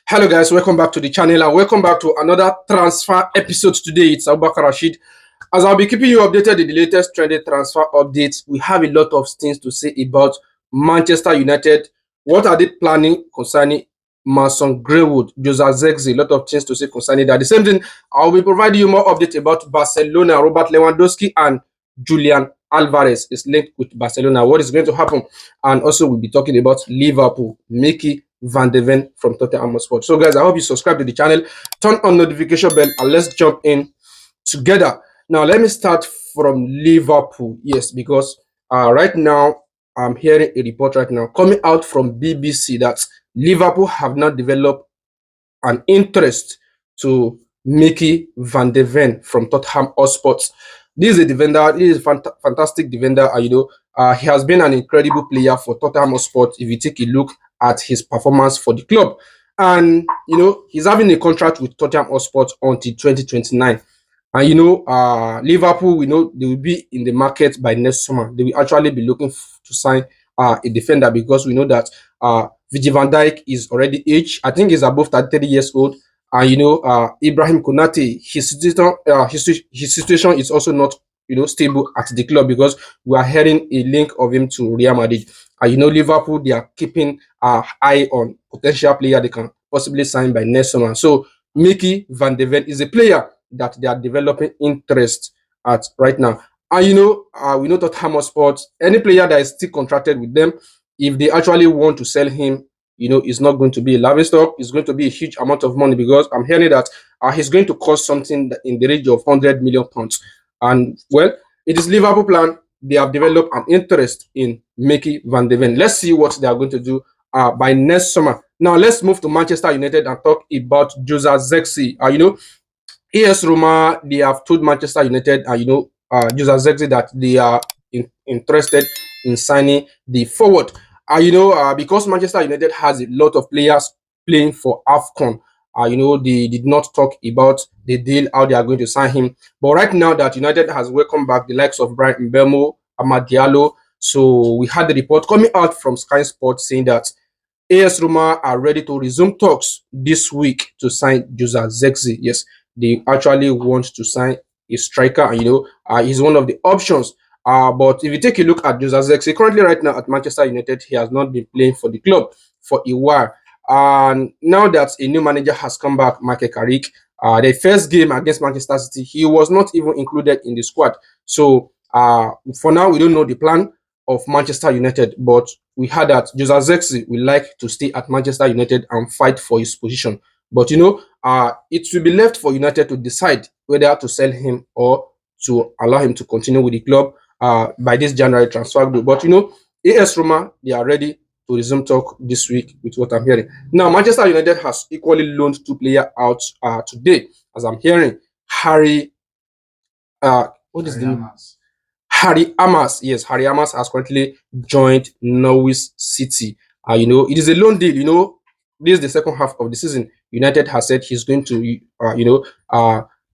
Hello guys, welcome back to the channel and welcome back to another transfer episode today. It's Abubakar Rasheed. As I'll be keeping you updated with the latest trending transfer updates, we have a lot of things to say about Manchester United. What are they planning concerning Mason Greenwood, Zirkzee, a lot of things to say concerning that. The same thing, I'll be providing you more updates about Barcelona, Robert Lewandowski and Julian Alvarez is linked with Barcelona. What is going to happen? And also we'll be talking about Liverpool, Mickey Van de Ven from Tottenham Hotspur. So guys, I hope you subscribe to the channel, turn on notification bell, and let's jump in together. Now let me start from Liverpool. Yes, because right now I'm hearing a report right now coming out from BBC that Liverpool have not developed an interest to Mickey Van de Ven from Tottenham Hotspur. This is a defender. This is a fantastic defender. He has been an incredible player for Tottenham Hotspur. If you take a look at his performance for the club, and he's having a contract with Tottenham Hotspur until 2029. And Liverpool, we know they will be in the market by next summer. They will actually be looking to sign a defender because we know that Virgil van Dijk is already aged. I think he's above 33 years old. And Ibrahim Konate, his situation is also not stable at the club because we are hearing a link of him to Real Madrid. And Liverpool, they are keeping eye on potential player they can possibly sign by next summer. So Mickey Van de Ven is a player that they are developing interest at right now. And we know Tottenham Hotspur, any player that is still contracted with them, if they actually want to sell him, it's not going to be a laughing stock. It's going to be a huge amount of money because I'm hearing that he's going to cost something in the range of £100 million. And well, it is Liverpool plan. They have developed an interest in Mickey Van de Ven. Let's see what they are going to do by next summer. Now let's move to Manchester United and talk about Zirkzee. AS Roma, they have told Manchester United, Zirkzee, that they are interested in signing the forward. Because Manchester United has a lot of players playing for AFCON, they did not talk about the deal, how they are going to sign him. But right now that United has welcomed back the likes of Brian Mbeumo, Amad Diallo, so we had the report coming out from Sky Sports saying that AS Roma are ready to resume talks this week to sign Zirkzee. Yes, they actually want to sign a striker, and he's one of the options. But if you take a look at Zirkzee, currently right now at Manchester United, he has not been playing for the club for a while. And now that a new manager has come back, Michael Carrick, the first game against Manchester City, he was not even included in the squad. So for now, we don't know the plan of Manchester United, but we heard that Zirkzee will like to stay at Manchester United and fight for his position. But it will be left for United to decide whether to sell him or to allow him to continue with the club by this January transfer window. But AS Roma, they are ready to resume talk this week with what I'm hearing. Now, Manchester United has equally loaned two players out today, as I'm hearing. What is the name? Harry Amas. Yes, Harry Amas has currently joined Norwich City. It is a loan deal. This is the second half of the season. United has said he's going to,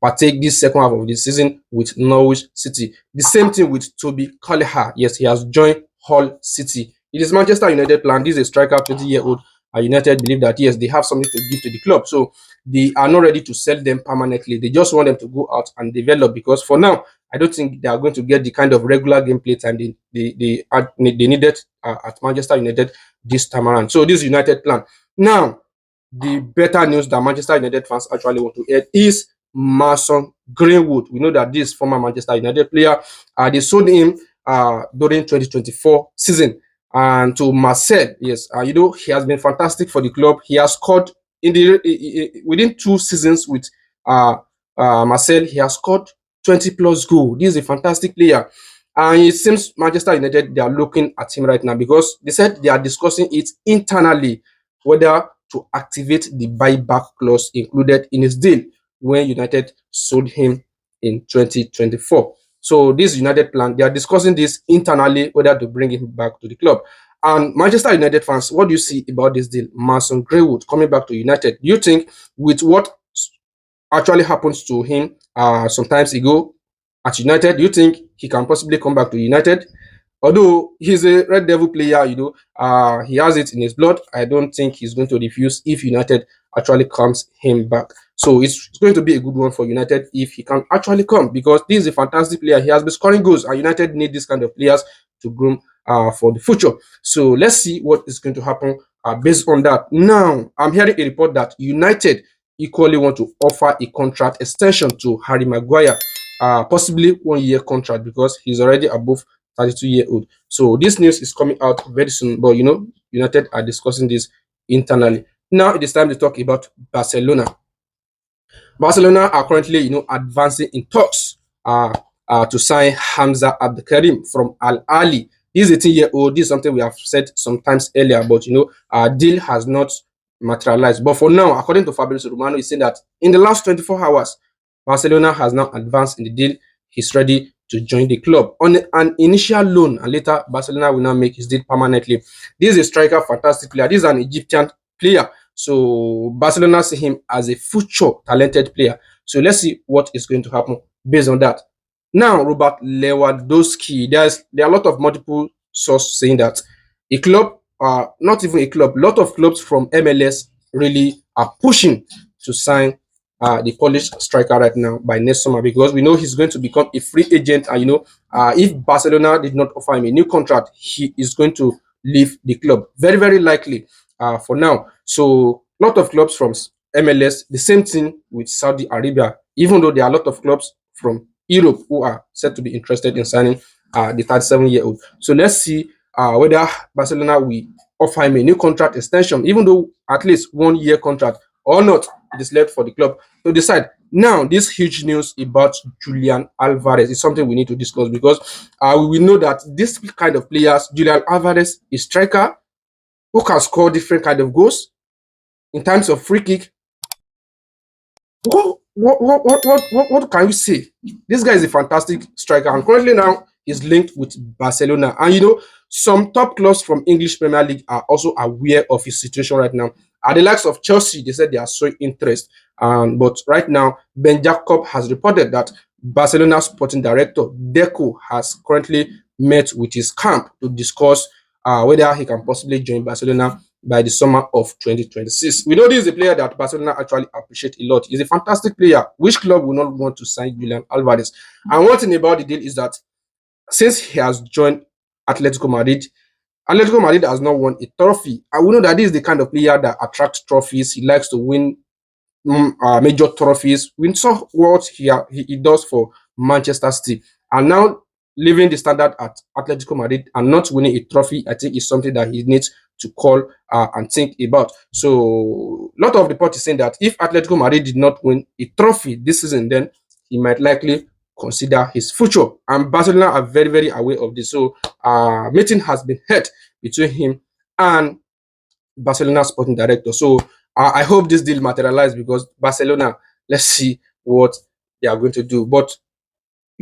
partake this second half of the season with Norwich City. The same thing with Toby Kelleher. Yes, he has joined Hull City. It is Manchester United plan. This is a striker, 20-year-old. United believe that, yes, they have something to give to the club. So they are not ready to sell them permanently. They just want them to go out and develop because for now, I don't think they are going to get the kind of regular gameplay time they needed at Manchester United this time around. So this United plan. Now, the better news that Manchester United fans actually want to hear is Mason Greenwood. We know that this former Manchester United player, they sold him during 2024 season and to Marseille. Yes, he has been fantastic for the club. He has scored within 2 seasons with Marseille. He has scored 20 plus goals. This is a fantastic player. And it seems Manchester United, they are looking at him right now because they said they are discussing it internally whether to activate the buyback clause included in his deal when United sold him in 2024. So this United plan, they are discussing this internally whether to bring him back to the club. And Manchester United fans, what do you see about this deal? Mason Greenwood coming back to United. Do you think with what actually happens to him sometimes ago at United, do you think he can possibly come back to United? Although he's a Red Devil player, he has it in his blood. I don't think he's going to refuse if United actually comes him back. So it's going to be a good one for United if he can actually come, because this is a fantastic player. He has been scoring goals, and United need this kind of players to groom for the future. So let's see what is going to happen based on that. Now, I'm hearing a report that United equally want to offer a contract extension to Harry Maguire, possibly 1 year contract, because he's already above 32-year-old. So this news is coming out very soon, but United are discussing this internally. Now it is time to talk about Barcelona. Barcelona are currently, advancing in talks to sign Hamza Abdelkarim from Al Ali. This is 18-year-old. This is something we have said sometimes earlier, but deal has not materialized. But for now, according to Fabrizio Romano, he said that in the last 24 hours, Barcelona has now advanced in the deal. He's ready to join the club on an initial loan, and later Barcelona will now make his deal permanently. This is a striker, fantastic player. This is an Egyptian player. So Barcelona see him as a future talented player. So let's see what is going to happen based on that. Now, Robert Lewandowski, there are a lot of multiple sources saying that a club, not even a club, a lot of clubs from MLS really are pushing to sign the Polish striker right now by next summer, because we know he's going to become a free agent. And if Barcelona did not offer him a new contract, he is going to leave the club. Very, very likely for now. So a lot of clubs from MLS, the same thing with Saudi Arabia, even though there are a lot of clubs from Europe who are said to be interested in signing the 37-year-old. So let's see whether Barcelona will offer him a new contract extension, even though at least 1 year contract, or not. It is left for the club to decide. Now, this huge news about Julian Alvarez is something we need to discuss, because we know that this kind of players, Julian Alvarez, is striker who can score different kind of goals in terms of free kick. What can you say? This guy is a fantastic striker, and currently now is linked with Barcelona. And some top clubs from English Premier League are also aware of his situation right now. At the likes of Chelsea, they said they are showing interest. But right now, Ben Jacob has reported that Barcelona sporting director Deco has currently met with his camp to discuss whether he can possibly join Barcelona by the summer of 2026. We know this is a player that Barcelona actually appreciate a lot. He's a fantastic player. Which club will not want to sign Julian Alvarez? And one thing about the deal is that since he has joined Atletico Madrid, Atletico Madrid has not won a trophy. And we know that this is the kind of player that attracts trophies. He likes to win major trophies. We saw what he does for Manchester City. And now leaving the standard at Atletico Madrid and not winning a trophy, I think is something that he needs to call and think about. So a lot of reports is saying that if Atletico Madrid did not win a trophy this season, then he might likely consider his future. And Barcelona are very, very aware of this. So meeting has been held between him and Barcelona sporting director. So I hope this deal materializes, because Barcelona, let's see what they are going to do. But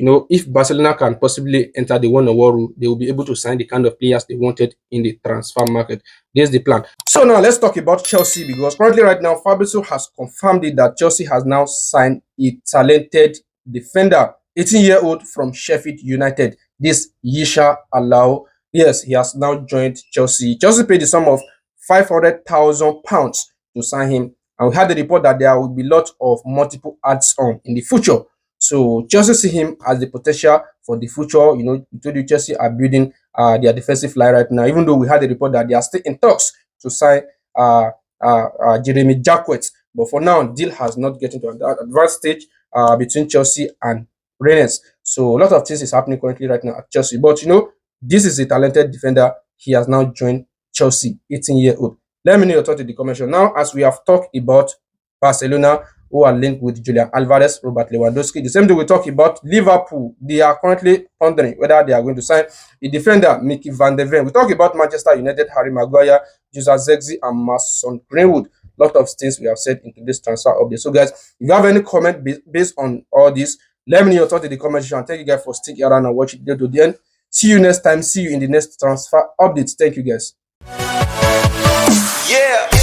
if Barcelona can possibly enter the one-on-one rule, they will be able to sign the kind of players they wanted in the transfer market. There's the plan. So now let's talk about Chelsea, because currently right now, Fabrizio has confirmed it that Chelsea has now signed a talented defender, 18-year-old from Sheffield United, this Yisha Alao. Yes, he has now joined Chelsea. Chelsea paid the sum of £500,000 to sign him. And we had the report that there will be lots of multiple ads-on in the future. So Chelsea see him as the potential for the future. Chelsea are building their defensive line right now, even though we had a report that they are still in talks to sign Jeremy Jacquet. But for now, deal has not gotten to an advanced stage between Chelsea and Rennes. So a lot of things is happening currently right now at Chelsea. But this is a talented defender. He has now joined Chelsea, 18-year-old. Let me know your thoughts in the comment section. Now, as we have talked about Barcelona, who are linked with Julian Alvarez, Robert Lewandowski. The same thing we talk about Liverpool. They are currently pondering whether they are going to sign a defender, Mickey van der Ven. We talk about Manchester United, Harry Maguire, Zirkzee, and Mason Greenwood. A lot of things we have said into this transfer update. So, guys, if you have any comment based on all this, let me know your thoughts in the comment section. Thank you guys for sticking around and watching the video to the end. See you next time. See you in the next transfer updates. Thank you, guys. Yeah.